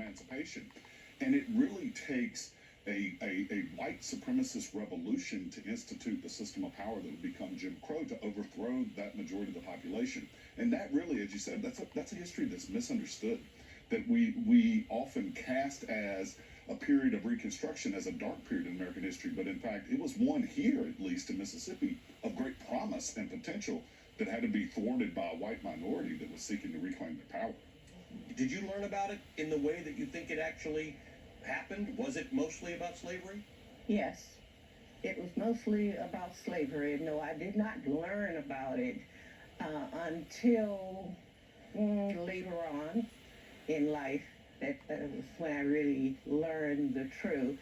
emancipation. And it really takes a white supremacist revolution to institute the system of power that would become Jim Crow to overthrow that majority of the population. And that really, as you said, that's a history that's misunderstood, that we often cast as a period of Reconstruction as a dark period in American history, but in fact, it was one here, at least in Mississippi, of great promise and potential that had to be thwarted by a white minority that was seeking to reclaim their power. Did you learn about it in the way that you think it actually happened? Was it mostly about slavery? Yes, it was mostly about slavery. No, I did not learn about it until later on in life. That was when I really learned the true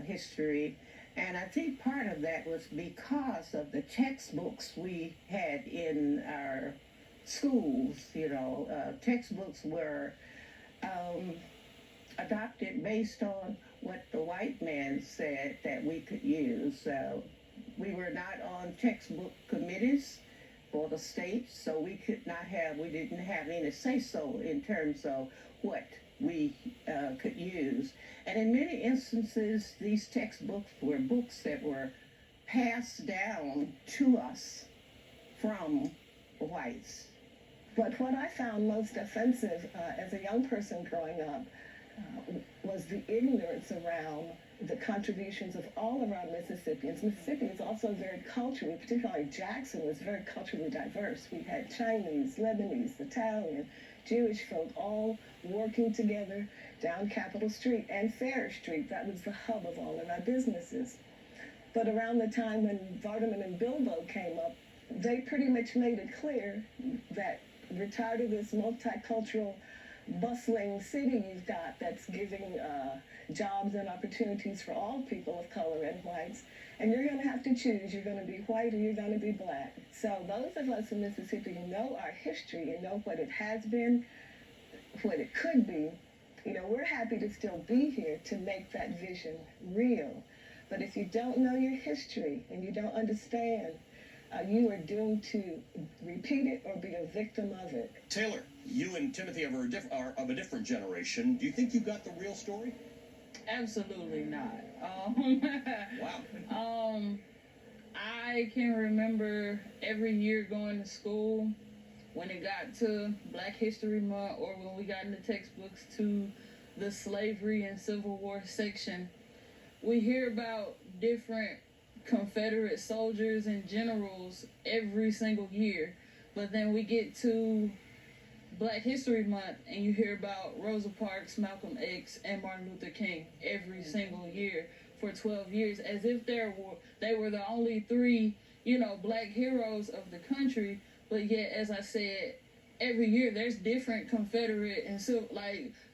history. And I think part of that was because of the textbooks we had in our schools. You know, textbooks were adopted based on what the white man said that we could use. We were not on textbook committees for the state, so we didn't have any say-so in terms of what we could use. And in many instances, these textbooks were books that were passed down to us from whites. But what I found most offensive as a young person growing up was the ignorance around the contributions of all of our Mississippians. Mississippi is also very culturally, particularly Jackson, was very culturally diverse. We had Chinese, Lebanese, Italian, Jewish folk all working together down Capitol Street and Fair Street. That was the hub of all of our businesses. But around the time when Vardaman and Bilbo came up, they pretty much made it clear that we're tired of this multicultural, bustling city you've got that's giving jobs and opportunities for all people of color and whites. And you're going to have to choose. You're going to be white or you're going to be black. So those of us in Mississippi who know our history and know what it has been, what it could be, you know, we're happy to still be here to make that vision real. But if you don't know your history and you don't understand, you are doomed to repeat it or be a victim of it. Taylor, you and Timothy are of a different generation. Do you think you got the real story? Absolutely not. Wow. I can remember every year going to school when it got to Black History Month or when we got in the textbooks to the slavery and Civil War section. We hear about different Confederate soldiers and generals every single year, but then we get to Black History Month and you hear about Rosa Parks, Malcolm X, and Martin Luther King every single year for 12 years, as if they were the only three, Black heroes of the country. But yet, as I said, every year there's different Confederate and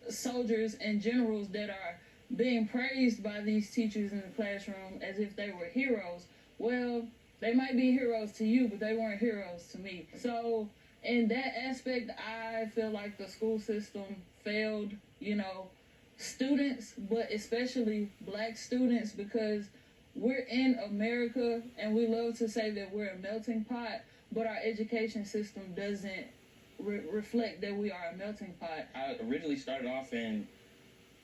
soldiers and generals that are being praised by these teachers in the classroom as if they were heroes. Well, they might be heroes to you, but they weren't heroes to me. So in that aspect, I feel like the school system failed, students, but especially Black students, because we're in America and we love to say that we're a melting pot, but our education system doesn't reflect that we are a melting pot. I originally started off in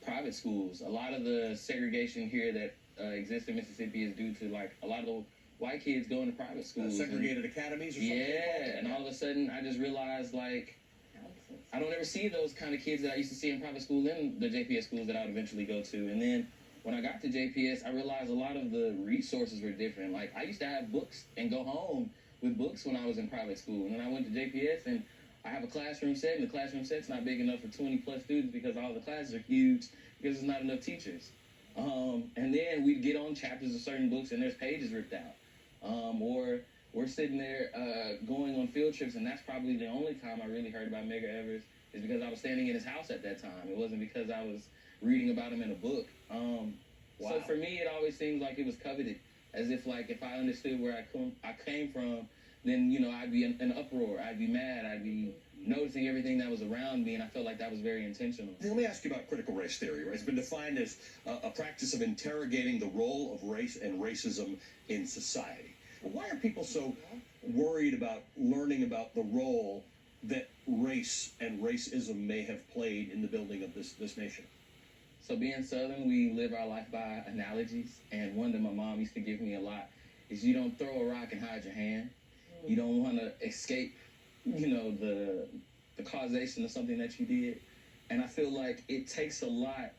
private schools. A lot of the segregation here that exists in Mississippi is due to a lot of the white kids going to private schools. Segregated academies or something? Yeah, and all of a sudden I just realized I don't ever see those kind of kids that I used to see in private school in the JPS schools that I would eventually go to. And then when I got to JPS, I realized a lot of the resources were different. I used to have books and go home with books when I was in private school. And then I went to JPS and I have a classroom set, and the classroom set's not big enough for 20 plus students because all the classes are huge because there's not enough teachers. And then we'd get on chapters of certain books and there's pages ripped out. Or we're sitting there going on field trips, and that's probably the only time I really heard about Medgar Evers is because I was standing in his house at that time. It wasn't because I was reading about him in a book. Wow. So for me, it always seems like it was coveted, as if if I understood where I came from, then I'd be in an uproar, I'd be mad, I'd be noticing everything that was around me, and I felt like that was very intentional. Let me ask you about critical race theory. Right? It's been defined as a practice of interrogating the role of race and racism in society. Why are people so worried about learning about the role that race and racism may have played in the building of this nation? So being Southern, we live our life by analogies, and one that my mom used to give me a lot is you don't throw a rock and hide your hand. You don't want to escape, the causation of something that you did. And I feel like it takes a lot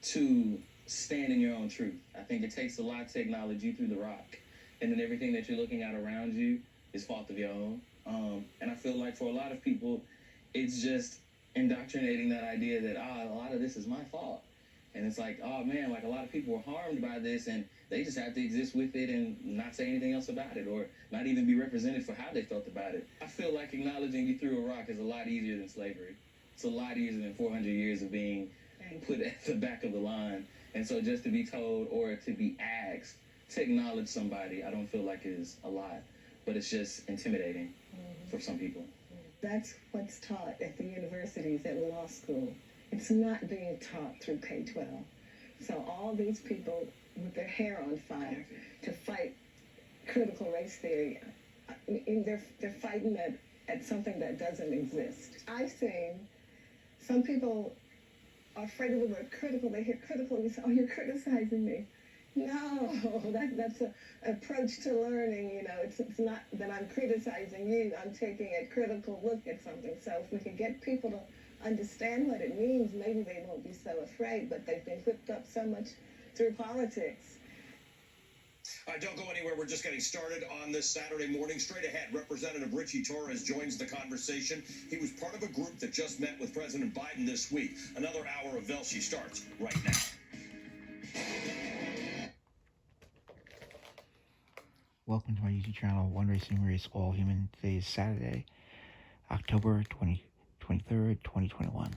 to stand in your own truth. I think it takes a lot to acknowledge you threw the rock, and then everything that you're looking at around you is fault of your own. And I feel like for a lot of people, it's just indoctrinating that idea that a lot of this is my fault. And it's like, oh man, like a lot of people were harmed by this, and they just have to exist with it and not say anything else about it, or not even be represented for how they felt about it. I feel like acknowledging you threw a rock is a lot easier than slavery. It's a lot easier than 400 years of being put at the back of the line. And so just to be told or to be asked to acknowledge somebody, I don't feel like is a lot, but it's just intimidating for some people. That's what's taught at the universities, at law school. It's not being taught through K-12. So all these people with their hair on fire to fight critical race theory, they're fighting at something that doesn't exist. I've seen some people are afraid of the word critical. They hear critical and you say, oh, you're criticizing me. No, that's an approach to learning, It's not that I'm criticizing you. I'm taking a critical look at something. So if we can get people to understand what it means, maybe they won't be so afraid, but they've been whipped up so much through politics. Don't go anywhere. We're just getting started on this Saturday morning. Straight ahead, Representative Richie Torres joins the conversation. He was part of a group that just met with President Biden this week. Another hour of Velshi starts right now. Welcome to my YouTube channel, One Racing Race All Human. Today is Saturday, October 23rd, 2021.